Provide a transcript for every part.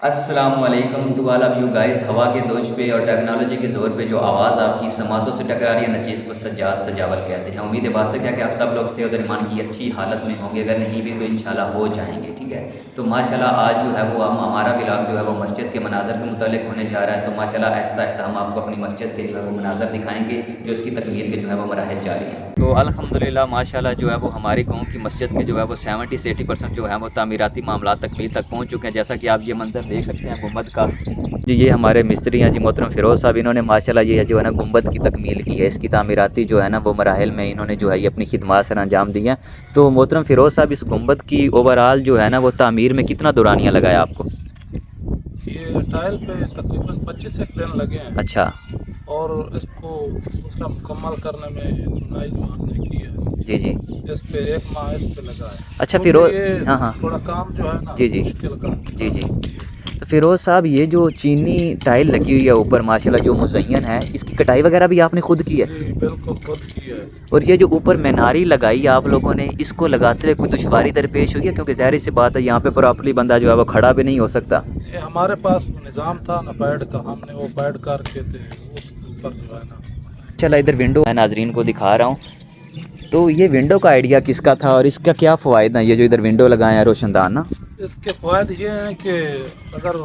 अस्सलामुअलैकुम to all of you guys. हवा के दोष पे और टेक्नोलॉजी के ज़ोर पे जो आवाज़ आपकी समातों से टकरा रही है ना, चीज़ को सज्जाद सजावल कहते हैं। उम्मीद है बात क्या कि आप सब लोग सेहत और ईमान की अच्छी हालत में होंगे, अगर नहीं भी तो इंशाल्लाह हो जाएंगे। ठीक है, तो माशाल्लाह आज जो है वो हमारा व्लॉग जो है वो मस्जिद के मनाज़र के मुतालिक होने जा रहा है। तो माशाल्लाह आहिस्ता आहिस्ता हम आपको अपनी मस्जिद के जो है वो मनाज़र दिखाएँगे जो इसकी तकमील के जो है वो मराहिल जारी हैं। तो अल्हम्दुलिल्लाह माशाल्लाह जो है वो हमारी गाँव की मस्जिद के जो है वो 70 से 80% जो है वो तामीराती मामला तकमील तक पहुँच चुके हैं। जैसा कि आप ये मंजर देख सकते हैं गुंबद का। जी ये हमारे मिस्त्री हैं जी मोहतरम फ़िरोज़ साहब, इन्होंने माशाल्लाह ये जो है ना गुंबद की तकमील की है। इसकी तामीराती जो है ना वो मराहिल में इन्होंने जो है ये अपनी खिदमत सर अंजाम दी हैं। तो मोहतरम फ़िरोज़ साहब, इस गुंबद की ओवरऑल जो है ना वो तामीर में कितना दौरानिया लगाया आपको? ये टाइल पे तकरीबन 25 एक दिन लगे हैं। अच्छा और इसको दूसरा मुकम्मल करने में चुनाई जो हमने की है, जी जी। इस पे 1 माह इस पे लगा है। अच्छा क्योंकि फ़िरोज़, ये हाँ हाँ थोड़ा काम जो है ना जी जी मुश्किल का जी जी। तो फ़िरोज़ साहब, ये जो चीनी टाइल लगी हुई है ऊपर माशाल्लाह जो मुज़य्यन है, इसकी कटाई वगैरह भी आपने खुद की है? जी बिल्कुल खुद की है। और ये जो ऊपर मीनारी लगाई है आप लोगों ने, इसको लगाते हुए कोई दुश्वारी दरपेश हुई है? क्योंकि ज़ाहिर सी बात है यहाँ पे प्रॉपर्ली बंदा जो है वो खड़ा भी नहीं हो सकता। ये हमारे पास निज़ाम था ना पैड का, हमने वो पैड करके थे उसके ऊपर जो है ना। चला इधर विंडो मैं नाजरीन को दिखा रहा हूँ। तो ये विंडो का आइडिया किसका था और इसका क्या फ़वाइद हैं, ये जो इधर विंडो लगाए हैं रोशनदान ना? इसके फ़ायदे ये हैं कि अगर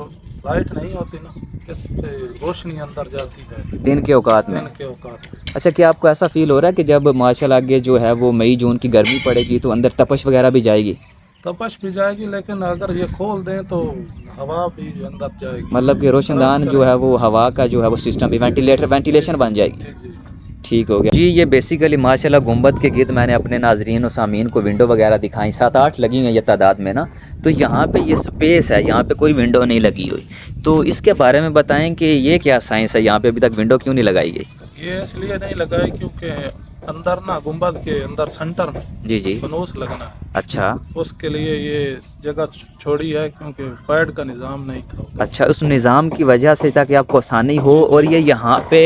लाइट नहीं होती ना, इससे रोशनी अंदर जाती है दिन के औकात में। दिन के औकात में। अच्छा, क्या आपको ऐसा फ़ील हो रहा है कि जब माशाल्लाह आगे जो है वो मई जून की गर्मी पड़ेगी तो अंदर तपश वगैरह भी जाएगी? तपश भी जाएगी, लेकिन अगर ये खोल दें तो हवा भी अंदर जाएगी। मतलब कि रोशनदान जो है वो हवा का जो है वो सिस्टम भी वेंटिलेशन बन जाएगी। जी जी। ठीक हो गया जी। ये बेसिकली माशाल्लाह गुंबद के गिर्द मैंने अपने नाजरीन और सामीन को विंडो वगैरह दिखाई, 7-8 लगी हैं ये तादाद में ना। तो यहाँ पे ये स्पेस है, यहाँ पे कोई विंडो नहीं लगी हुई। तो इसके बारे में बताएं कि ये क्या साइंस है, यहाँ पे अभी तक विंडो क्यों नहीं लगाई गई? ये इसलिए नहीं लगाई क्योंकि अंदर ना गुंबद के अंदर सेंटर में जी जी। फनूस लगना है। अच्छा उसके लिए ये जगह छोड़ी है क्योंकि पैड का निज़ाम नहीं था। अच्छा, उस निज़ाम की वजह से ताकि आपको आसानी हो। और ये यहाँ पे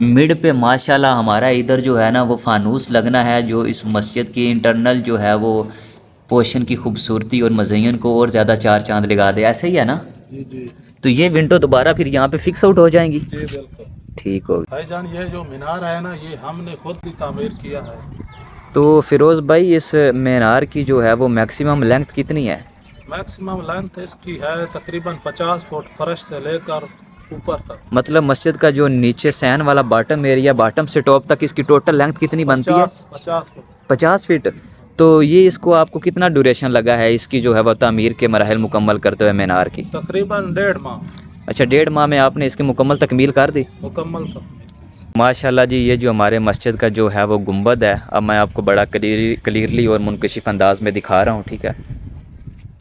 मिड पे माशाल्लाह हमारा इधर जो है ना वो फानूस लगना है, जो इस मस्जिद की इंटरनल जो है वो पोर्शन की खूबसूरती और मज़यन को और ज़्यादा चार चांद लगा दे। ऐसे ही है ना? जी जी। तो ये विंडो दोबारा फिर यहाँ पे फिक्स आउट हो जाएंगी? जी बिल्कुल। ठीक हो। भाईजान ये जो मीनार है ना, ये हमने खुद ही तामीर किया है। तो फ़िरोज़ भाई, इस मीनार की जो है वो मैक्सिमम लेंथ कितनी है? मैक्सिमम लेंथ इसकी है तकरीबन 50 फुट फर्श से लेकर ऊपर तक। मतलब मस्जिद का जो नीचे सैन वाला बॉटम एरिया, बॉटम से टॉप तक इसकी टोटल लेंथ कितनी बनती है? 50 फुट। 50 फीट। तो ये इसको आपको कितना ड्यूरेशन लगा है इसकी जो है वो तामीर के मराहल मुकम्मल करते हुए मीनार की? तकरीबन 1.5 माह। अच्छा, 1.5 माह में आपने इसकी मुकम्मल तकमील कर दी? मुकम्मल तक। माशाल्लाह जी। ये जो हमारे मस्जिद का जो है वो गुंबद है, अब मैं आपको बड़ा क्लियरली और मुनकशिफ अंदाज में दिखा रहा हूँ। ठीक है,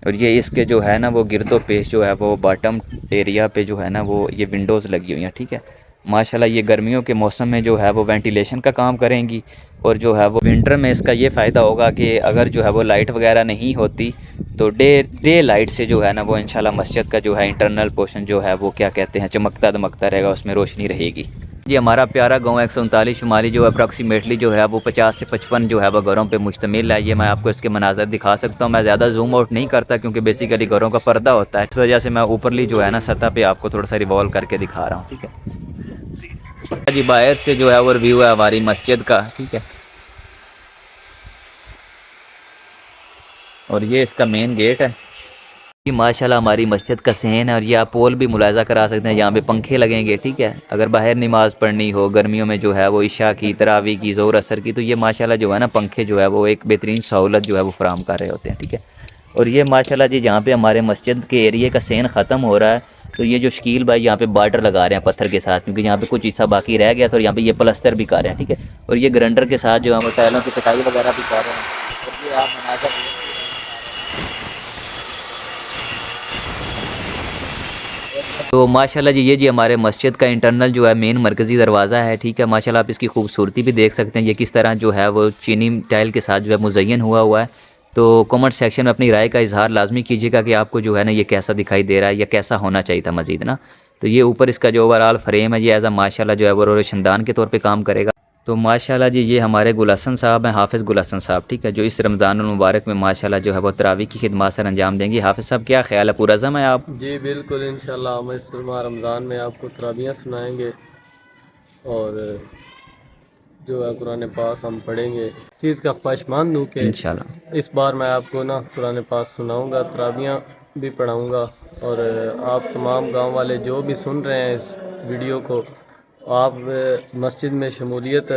और ये इसके जो है ना वो गिरदो पेश जो है वो बॉटम एरिया पे जो है ना वो ये विंडोज़ लगी हुई हैं। ठीक है, माशाल्लाह ये गर्मियों के मौसम में जो है वो वेंटिलेशन का काम करेंगी। और जो है वो विंटर में इसका ये फ़ायदा होगा कि अगर जो है वो लाइट वगैरह नहीं होती तो डे लाइट से जो है ना वो इंशाल्लाह मस्जिद का जो है इंटरनल पोर्शन जो है वो क्या कहते हैं चमकता दमकता रहेगा, उसमें रोशनी रहेगी। जी हमारा प्यारा गांव 139 शुमाली जो अप्रॉक्सीमेटली जो है वो 50 से 55 जो है वो घरों पे मुश्तमिल है। ये मैं आपको इसके मनाज़र दिखा सकता हूँ। मैं ज़्यादा जूम आउट नहीं करता क्योंकि बेसिकली घरों का पर्दा होता है, इस वजह से मैं ऊपरली जो है ना सतह पे आपको थोड़ा सा रिवॉल्व करके दिखा रहा हूँ। ठीक है जी, बाहर से जो है वो व्यू है हमारी मस्जिद का। ठीक है, और ये इसका मेन गेट है। ये माशाल्लाह हमारी मस्जिद का सहन है और ये आप पोल भी मुलाजा करा सकते हैं, यहाँ पे पंखे लगेंगे। ठीक है, अगर बाहर नमाज़ पढ़नी हो गर्मियों में जो है वो इशा की, तरावी की, ज़ोर असर की, तो ये माशाल्लाह जो है ना पंखे जो है वो एक बेहतरीन सहूलत जो है वो फराहम कर रहे होते हैं। ठीक है, और ये माशाल्लाह जी जहाँ पे हमारे मस्जिद के एरिए का सहन ख़त्म हो रहा है, तो ये जो शकील भाई यहाँ पे बॉर्डर लगा रहे हैं पत्थर के साथ, क्योंकि यहाँ पे कुछ हिस्सा बाकी रह गया था और यहाँ पे ये प्लस्तर भी कर रहे हैं। ठीक है, और ये ग्राइंडर के साथ जो है वो टाइलों की कटाई वगैरह भी कर रहे हैं। और ये आप मनाज़र तो माशाल्लाह जी, ये जी हमारे मस्जिद का इंटरनल जो है मेन मरकज़ी दरवाज़ा है। ठीक है, माशाल्लाह आप इसकी खूबसूरती भी देख सकते हैं, ये किस तरह जो है वो चीनी टाइल के साथ जो है मुज़य्यन हुआ है। तो कमेंट सेक्शन में अपनी राय का इजहार लाजमी कीजिएगा कि आपको जो है ना ये कैसा दिखाई दे रहा है या कैसा होना चाहिए था मज़ीद ना। तो ये ऊपर इसका जो ओवरऑल फ्रेम है ये एज़ अ माशाल्लाह जो है वो रोशनदान के तौर पर काम करेगा। तो माशाल्लाह जी ये हमारे गुल हसन साहब हैं, हाफ़िज़ गुल हसन साहब, ठीक है, जो इस रमज़ानुल मुबारक में माशाल्लाह जो है वो तरावी की खिदमत सर अंजाम देंगे। हाफ़िज़ साहब क्या ख़्याल है, पुरअज़म है आप? जी बिल्कुल, इंशाल्लाह हम इस माह रमज़ान में आपको तराबियाँ सुनाएंगे और जो है कुरान पाक हम पढ़ेंगे। चीज़ का ख्वाहिशमंद हूँ कि इंशाल्लाह। इस बार मैं आपको ना कुरान पाक सुनाऊंगा, तराबियाँ भी पढ़ाऊंगा और आप तमाम गांव वाले जो भी सुन रहे हैं इस वीडियो को, आप मस्जिद में शमूलियत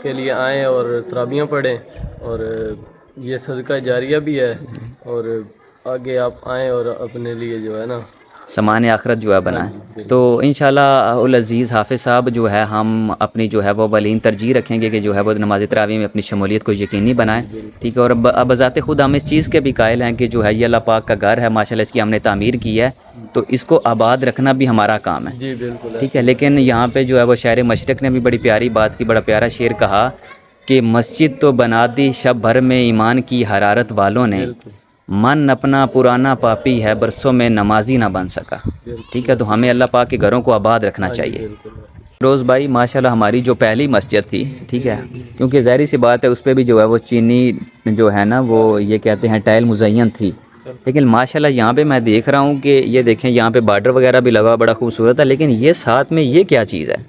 के लिए आएँ और तराबियाँ पढ़ें और ये सदका जारिया भी है और आगे आप आएँ और अपने लिए जो है ना सामान आखिरत जो है बनाएं। तो इंशाल्लाह उल अज़ीज़ हाफ़िज़ साहब जो है हम अपनी जो है वो वलीन तरजीह रखेंगे कि जो है वो नमाज़ तरावी में अपनी शमूलियत को यकीनी बनाएं, ठीक है। और अब बज़ाते ख़ुद हम इस चीज़ के भी कायल हैं कि जो है ये अल्लाह पाक का घर है, माशाल्लाह इसकी हमने तामीर की है, तो इसको आबाद रखना भी हमारा काम है, जी बिल्कुल, ठीक है। लेकिन यहाँ पे जो है वो शायर मशरक़ ने भी बड़ी प्यारी बात की, बड़ा प्यारा शेर कहा कि मस्जिद तो बना दी शब भर में ईमान की हरारत वालों ने, बिल्कुल, मन अपना पुराना पापी है बरसों में नमाजी ना बन सका, ठीक है। तो हमें अल्लाह पाक के घरों को आबाद रखना हाँ जी चाहिए। बिल्कुल वैसे। रोज़ भाई माशाल्लाह हमारी जो पहली मस्जिद थी, ठीक है, क्योंकि ज़ाहिर सी बात है उस पर भी जो है वो चीनी जो है ना वो ये कहते हैं टाइल मुज़य्यन थी, लेकिन माशाल्लाह यहाँ पे मैं देख रहा हूँ कि ये देखें यहाँ पे बॉर्डर वगैरह भी लगा हुआ, बड़ा खूबसूरत है। लेकिन ये साथ में ये क्या चीज़ है?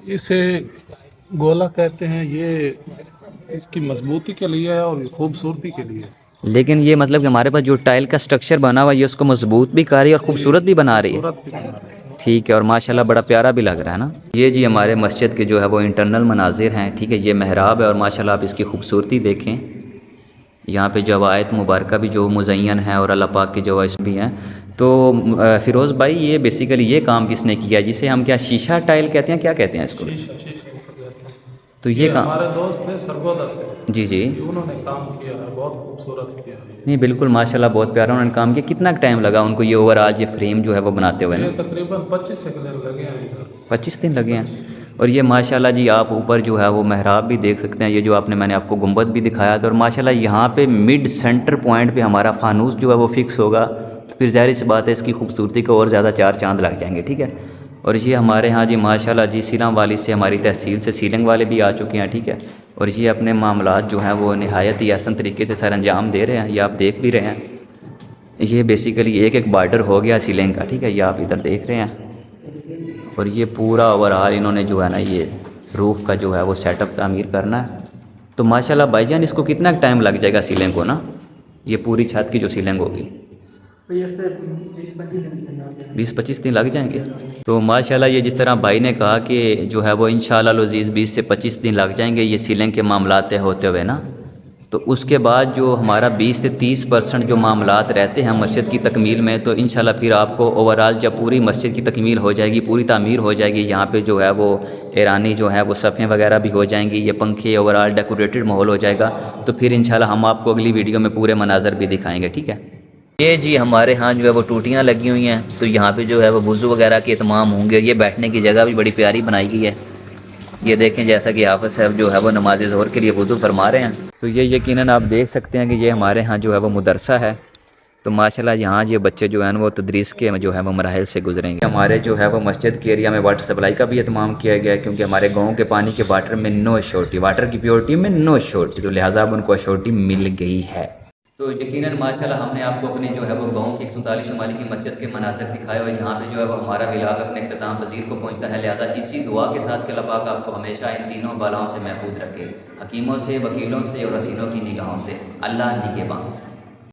इसे गोला कहते हैं, ये इसकी मजबूती के लिए है और खूबसूरती के लिए। लेकिन ये मतलब कि हमारे पास जो टाइल का स्ट्रक्चर बना हुआ है ये उसको मजबूत भी कर रही है और खूबसूरत भी बना रही है, खूबसूरत भी बना रहे हैं। ठीक है। और माशाल्लाह बड़ा प्यारा भी लग रहा है ना। ये जी हमारे मस्जिद के जो है वो इंटरनल मनाजिर हैं, ठीक है। ये महराब है और माशाल्लाह आप इसकी खूबसूरती देखें, यहाँ पे जो आयत मुबारक भी जो मुज़य्यन है और अल्लाह पाक के जो इस भी हैं। तो फ़िरोज़ भाई ये बेसिकली ये काम किसने किया, जिसे हम क्या शीशा टाइल कहते हैं, क्या कहते हैं इसको? शीशा शीशा इसे कहते हैं। तो ये ये काम हमारे दोस्त थे सरगोदा से, जी जी, ये उन्होंने काम किया है, बहुत खूबसूरत किया है। नहीं बिल्कुल माशाल्लाह बहुत प्यारा उन्होंने काम किया। कितना टाइम लगा उनको ये ओवरऑल ये फ्रेम जो है वो बनाते हुए ये ना? तकरीबन 25 एक दिन लगे हैं इधर। 25 दिन लगे हैं। और ये माशाल्लाह जी आप ऊपर जो है वो महराब भी देख सकते हैं, ये जो आपने मैंने आपको गुंबद भी दिखाया था। और माशाल्लाह यहाँ पे मिड सेंटर पॉइंट पे हमारा फानूस जो है वो फिक्स होगा, तो फिर ज़ाहिर सी बात है इसकी खूबसूरती को और ज़्यादा चार चांद लग जाएंगे, ठीक है। और ये हमारे यहाँ जी माशाल्लाह जी सीलम वाली से हमारी तहसील से सीलिंग वाले भी आ चुके हैं, ठीक है। और ये अपने मामलात जो हैं वो नहायत ही आसान तरीके से सर अंजाम दे रहे हैं, ये आप देख भी रहे हैं। ये बेसिकली एक एक बार्डर हो गया सीलिंग का, ठीक है, ये आप इधर देख रहे हैं। और ये पूरा ओवरऑल इन्होंने जो है ना ये रूफ़ का जो है वो सेटअप तामीर करना है। तो माशाल्लाह भाईजान इसको कितना टाइम लग जाएगा सीलिंग को ना, ये पूरी छत की जो सीलिंग होगी? 20-25 दिन लग जाएंगे। तो माशाल्लाह ये जिस तरह भाई ने कहा कि जो है वो इंशाल्लाह अज़ीज़ 20 से 25 दिन लग जाएंगे ये सीलिंग के मामलात तय होते हुए ना। तो उसके बाद जो हमारा 20 से 30% जो मामलात रहते हैं मस्जिद की तकमील में, तो इंशाल्लाह फिर आपको ओवरऑल जब पूरी मस्जिद की तकमील हो जाएगी, पूरी तामीर हो जाएगी, यहाँ पे जो है वो ईरानी जो है वो सफ़ें वगैरह भी हो जाएंगी, ये पंखे ओवरऑल डेकोरेटेड माहौल हो जाएगा, तो फिर इंशाल्लाह हम आपको अगली वीडियो में पूरे मनाज़र भी दिखाएँगे, ठीक है। ये जी हमारे यहाँ जो है वो टूटियाँ लगी हुई हैं, तो यहाँ पे जो है वो वज़ू वगैरह के तमाम होंगे। ये बैठने की जगह भी बड़ी प्यारी बनाई गई है, ये देखें जैसा कि हाफ़िज़ साहब जो है वो नमाज ज़ोहर के लिए वज़ू फरमा रहे हैं। तो ये यकीनन आप देख सकते हैं कि ये हमारे यहाँ जो है वो मदरसा है। तो माशाल्लाह यहाँ ये बच्चे जो हैं वो तदरीस के जो है वो मराहिल से गुजरेंगे। हमारे जो है वो मस्जिद के एरिया में वाटर सप्लाई का भी एहतमाम किया गया है, क्योंकि हमारे गाँव के पानी के वाटर में नो श्योरिटी, वाटर की प्योरिटी में नो श्योरिटी, तो लिहाजा अब उनको श्योरिटी मिल गई है। तो यकीनन माशाल्लाह हमने आपको अपने जो है वो गाँव की 139 शुमारी की मस्जिद के मनाज़िर दिखाए और यहाँ पे जो है वो हमारा व्लॉग अपने इख्तिताम पज़ीर को पहुँचता है। लिहाजा इसी दुआ के साथ कि अल्लाह पाक आपको हमेशा इन तीनों बलाओं से महफूज रखे, हकीमों से, वकीलों से और हसीनों की निगाहों से। अल्लाह निगहबान।